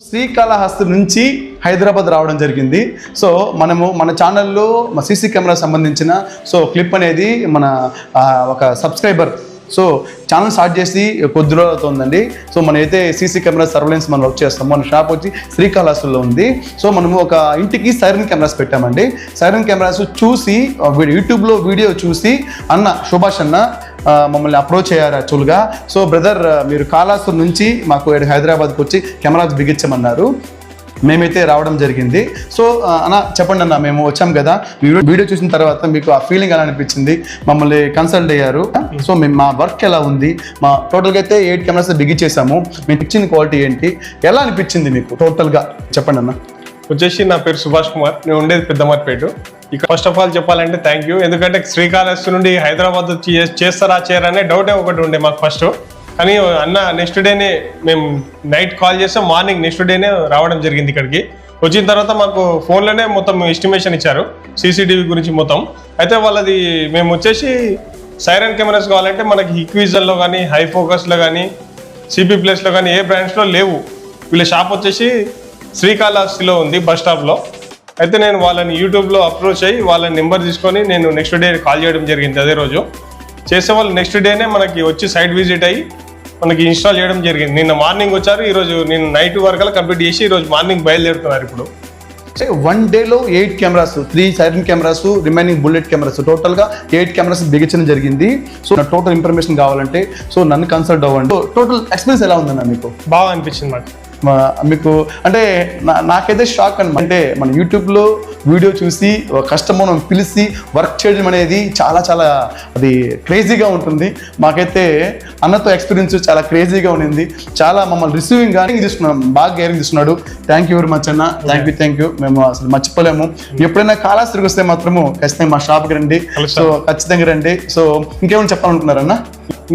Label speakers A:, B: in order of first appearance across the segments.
A: శ్రీకాళహస్తి నుంచి హైదరాబాద్ రావడం జరిగింది. సో మన ఛానల్లో సీసీ కెమెరా సంబంధించిన క్లిప్ అనేది మన ఒక సబ్స్క్రైబర్ ఛానల్ స్టార్ట్ చేసి కొద్ది రోజులు అవుతుందండి. మనమైతే సీసీ కెమెరా సర్వేలెన్స్ మనం వర్క్ చేస్తాం. మన షాప్ వచ్చి శ్రీకాళహస్తిలో ఉంది. మనము ఒక ఇంటికి సైరన్ కెమెరాస్ పెట్టామండి. సైరన్ కెమెరాస్ చూసి యూట్యూబ్లో వీడియో చూసి సుభాష్ అన్న మమ్మల్ని అప్రోచ్ అయ్యారు యాక్చువల్గా. బ్రదర్ మీరు కాళహస్తి నుంచి మాకు హైదరాబాద్కి వచ్చి కెమెరాస్ బిగించమన్నారు. మేమైతే రావడం జరిగింది. చెప్పండి అన్న, మేము వచ్చాం కదా, వీడియో చూసిన తర్వాత మీకు ఆ ఫీలింగ్ ఎలా అనిపించింది? మమ్మల్ని కన్సల్ట్ అయ్యారు. మేము మా వర్క్ ఎలా ఉంది, మా టోటల్గా అయితే 8 కెమెరాస్ బిగించేసాము. మేము ఇచ్చిన క్వాలిటీ ఏంటి, ఎలా అనిపించింది మీకు టోటల్గా చెప్పండి అన్న.
B: వచ్చేసి నా పేరు సుభాష్ కుమార్, నేను ఉండేది పెద్దమర్పేట. ఇక ఫస్ట్ ఆఫ్ ఆల్ చెప్పాలంటే థ్యాంక్ యూ. ఎందుకంటే శ్రీకాళహస్తి నుండి హైదరాబాద్ చేస్తారా చేయరనే డౌటే ఒకటి ఉండే మాకు ఫస్ట్. కానీ అన్న నెక్స్ట్ డేనే మేము నైట్ కాల్ చేస్తే మార్నింగ్ నెక్స్ట్ డేనే రావడం జరిగింది ఇక్కడికి. వచ్చిన తర్వాత మాకు ఫోన్లోనే మొత్తం ఎస్టిమేషన్ ఇచ్చారు సీసీటీవీ గురించి మొత్తం. అయితే వాళ్ళది మేము వచ్చేసి సైరన్ కెమెరాస్ కావాలంటే మనకి హిక్విజన్లో కానీ హై ఫోకస్లో కానీ సిపి ప్లేస్లో కానీ ఏ బ్రాండ్స్లో లేవు. వీళ్ళ షాప్ వచ్చేసి శ్రీకాళహస్తిలో ఉంది, బస్ స్టాప్లో. అయితే నేను వాళ్ళని యూట్యూబ్లో అప్రోచ్ అయ్యి వాళ్ళ నెంబర్ తీసుకొని నేను నెక్స్ట్ డే కాల్ చేయడం జరిగింది. అదే రోజు చేసే వాళ్ళు నెక్స్ట్ డేనే మనకి వచ్చి సైట్ విజిట్ అయ్యి మనకి ఇన్స్టాల్ చేయడం జరిగింది. నిన్న మార్నింగ్ వచ్చారు, ఈరోజు నేను నైట్ వరకు కంప్లీట్ చేసి ఈరోజు మార్నింగ్ బయలుదేరుతున్నారు. ఇప్పుడు
A: 1 డేలో 8 cameras, 3 siren cameras, remaining bullet cameras, టోటల్గా 8 కెమెరాస్ బిగించడం జరిగింది. టోటల్ ఇన్ఫర్మేషన్ కావాలంటే నన్ను కన్సల్ట్ అవ్వండి. టోటల్ ఎక్స్పీరియన్స్ ఎలా ఉందన్న మీకు?
B: బాగా అనిపించింది
A: మీకు అంటే నాకైతే షాక్ అనమాట. అంటే మన యూట్యూబ్లో వీడియో చూసి కస్టమర్ పిలిచి వర్క్ చేయడం అనేది చాలా చాలా అది క్రేజీగా ఉంటుంది. మాకైతే అన్నతో ఎక్స్పీరియన్స్ చాలా క్రేజీగా ఉండింది. చాలా మమ్మల్ని రిసీవింగ్ కానీ తీసుకున్నాం, బాగా కేరింగ్ తీసుకున్నాడు. థ్యాంక్ యూ వెరీ మచ్ అన్న, థ్యాంక్ యూ. మేము అసలు మర్చిపోలేము. ఎప్పుడైనా కాళహస్తికి వస్తే మాత్రము ఖచ్చితంగా మా షాప్కి రండి. ఖచ్చితంగా రండి. ఇంకేమైనా చెప్పాలనుకున్నారన్న?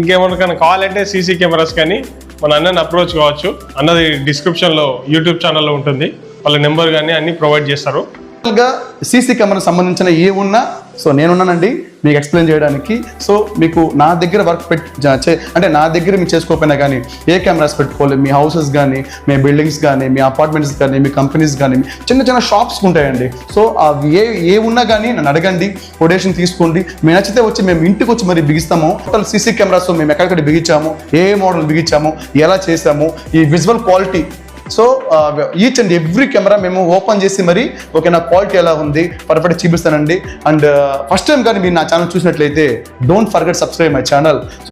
B: ఇంకేమన్నా కావాలంటే సీసీ కెమెరాస్ కానీ మన అన్నని అప్రోచ్ కావచ్చు. అన్నది డిస్క్రిప్షన్లో యూట్యూబ్ ఛానల్లో ఉంటుంది, వాళ్ళ నెంబర్ కానీ అన్ని ప్రొవైడ్ చేస్తారు.
A: సీసీ కెమెరా సంబంధించిన ఏ ఉన్నా నేనున్నానండి మీకు ఎక్స్ప్లెయిన్ చేయడానికి. మీకు నా దగ్గర వర్క్ అంటే నా దగ్గర మీరు చేసుకోకపోయినా కానీ ఏ కెమెరాస్ పెట్టుకోవాలి, మీ హౌసెస్ కానీ, మీ బిల్డింగ్స్ కానీ, మీ అపార్ట్మెంట్స్ కానీ, మీ కంపెనీస్ కానీ, చిన్న చిన్న షాప్స్ ఉంటాయండి. అవి ఏ ఉన్నా కానీ నన్ను అడగండి, కొటేషన్ తీసుకోండి. మేము నచ్చితే వచ్చి మేము ఇంటికి వచ్చి మరి బిగిస్తాము. టోటల్ సీసీ కెమెరాస్ మేము ఎక్కడెక్కడ బిగించాము, ఏ మోడల్ బిగించాము, ఎలా చేసాము, ఈ visual quality. Each and every camera మేము ఓపెన్ చేసి మరి నా క్వాలిటీ ఎలా ఉంది పర్ఫెక్ట్ చూపిస్తానండి. అండ్ ఫస్ట్ టైం కానీ మీరు నా ఛానల్ చూసినట్లయితే don't forget subscribe my channel.